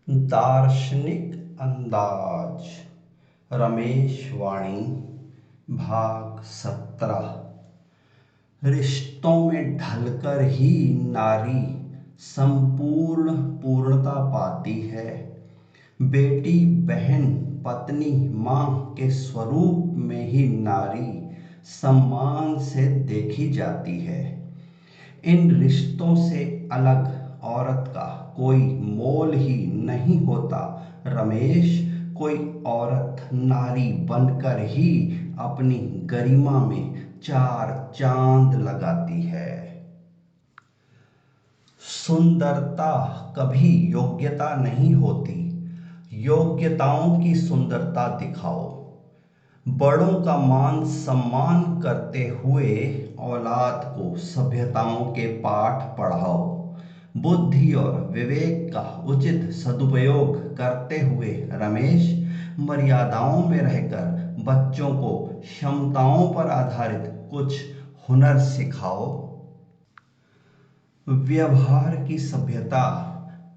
दार्शनिक अंदाज। रमेश वाणी। भाग 17। रिश्तों में ढलकर ही नारी संपूर्ण पूर्णता पाती है। बेटी, बहन, पत्नी, माँ के स्वरूप में ही नारी सम्मान से देखी जाती है। इन रिश्तों से अलग औरत का कोई मोल ही नहीं होता। रमेश, कोई औरत नारी बनकर ही अपनी गरिमा में 4 चांद लगाती है। सुंदरता कभी योग्यता नहीं होती। योग्यताओं की सुंदरता दिखाओ। बड़ों का मान सम्मान करते हुए औलाद को सभ्यताओं के पाठ पढ़ाओ। बुद्धि और विवेक का उचित सदुपयोग करते हुए रमेश, मर्यादाओं में रहकर बच्चों को क्षमताओं पर आधारित कुछ हुनर सिखाओ। व्यवहार की सभ्यता,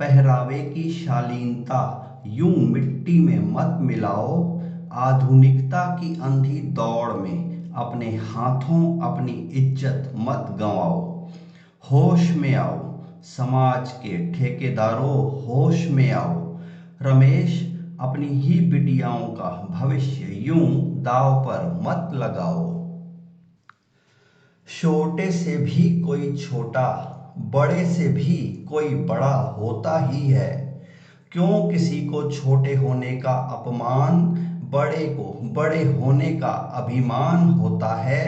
पहरावे की शालीनता यूं मिट्टी में मत मिलाओ। आधुनिकता की अंधी दौड़ में अपने हाथों अपनी इज्जत मत गंवाओ। होश में आओ, समाज के ठेकेदारों, होश में आओ। रमेश, अपनी ही बिटियाओं का भविष्य यूं दांव पर मत लगाओ। छोटे से भी कोई छोटा, बड़े से भी कोई बड़ा होता ही है। क्यों किसी को छोटे होने का अपमान, बड़े को बड़े होने का अभिमान होता है।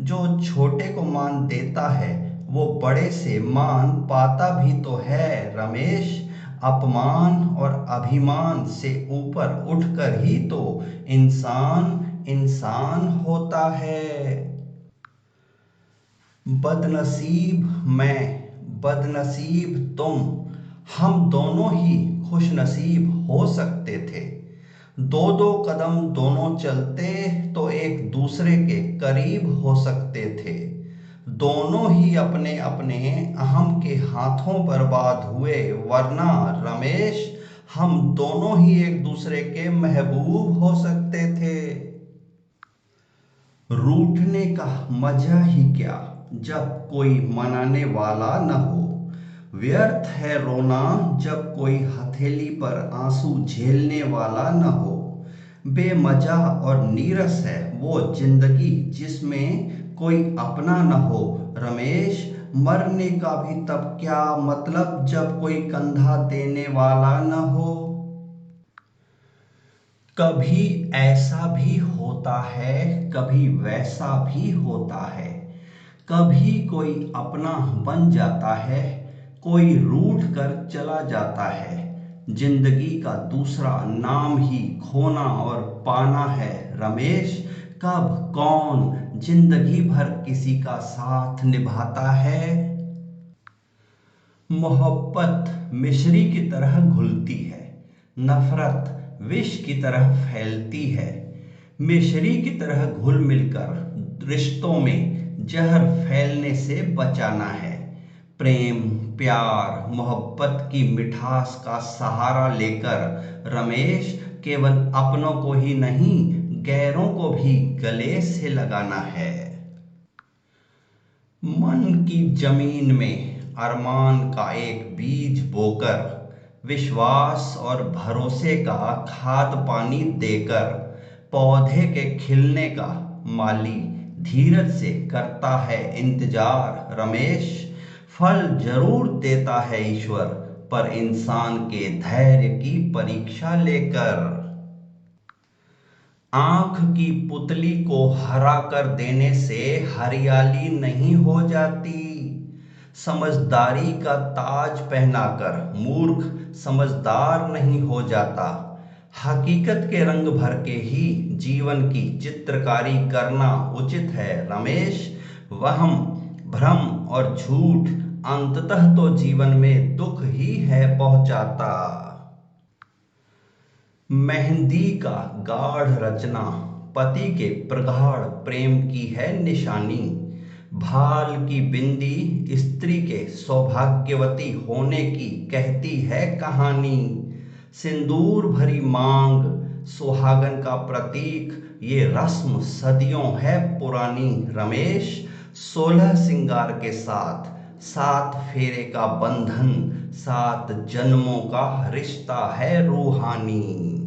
जो छोटे को मान देता है वो बड़े से मान पाता भी तो है। रमेश, अपमान और अभिमान से ऊपर उठकर ही तो इंसान इंसान होता है। बदनसीब मैं, बदनसीब तुम, हम दोनों ही खुशनसीब हो सकते थे। 2-2 कदम दोनों चलते तो एक दूसरे के करीब हो सकते थे। दोनों ही अपने अपने अहम के हाथों बर्बाद हुए, वरना रमेश, हम दोनों ही एक दूसरे के महबूब हो सकते थे। रूठने का मजा ही क्या जब कोई मनाने वाला न हो। व्यर्थ है रोना जब कोई हथेली पर आंसू झेलने वाला न हो। बेमजा और नीरस है वो जिंदगी जिसमें कोई अपना न हो। रमेश, मरने का भी तब क्या मतलब जब कोई कंधा देने वाला न हो। कभी ऐसा भी होता है, कभी वैसा भी होता है। कभी कोई अपना बन जाता है, कोई रूठ कर चला जाता है। जिंदगी का दूसरा नाम ही खोना और पाना है। रमेश, कब कौन जिंदगी भर किसी का साथ निभाता है। मोहब्बत मिश्री की तरह घुलती है, नफरत विष की तरह फैलती है। मिश्री की तरह घुल मिलकर रिश्तों में जहर फैलने से बचाना है। प्रेम, प्यार, मोहब्बत की मिठास का सहारा लेकर रमेश, केवल अपनों को ही नहीं गैरों को भी गले से लगाना है। मन की जमीन में अरमान का एक बीज बोकर, विश्वास और भरोसे का खाद पानी देकर, पौधे के खिलने का माली धीरज से करता है इंतजार। रमेश, फल जरूर देता है ईश्वर, पर इंसान के धैर्य की परीक्षा लेकर। आंख की पुतली को हरा कर देने से हरियाली नहीं हो जाती। समझदारी का ताज पहनाकर मूर्ख समझदार नहीं हो जाता। हकीकत के रंग भर के ही जीवन की चित्रकारी करना उचित है। रमेश, वहम, भ्रम और झूठ अंततः तो जीवन में दुख ही है पहुंचाता। मेहंदी का गाढ़ रचना पति के प्रगाढ़ प्रेम की है निशानी। भाल की बिंदी स्त्री के सौभाग्यवती होने की कहती है कहानी। सिंदूर भरी मांग सुहागन का प्रतीक, ये रस्म सदियों है पुरानी रमेश। 16 सिंगार के साथ 7 फेरे का बंधन, 7 जन्मों का रिश्ता है रूहानी।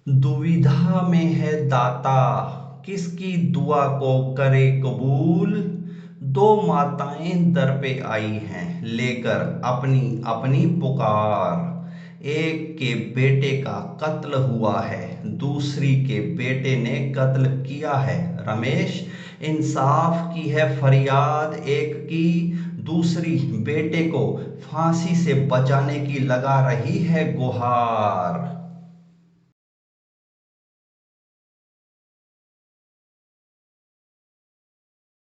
दुविधा में है दाता, किसकी दुआ को करे कबूल। दो माताएं दर पे आई हैं लेकर अपनी अपनी पुकार। एक के बेटे का कत्ल हुआ है, दूसरी के बेटे ने कत्ल किया है रमेश। इंसाफ की है फरियाद एक की, दूसरी बेटे को फांसी से बचाने की लगा रही है गुहार।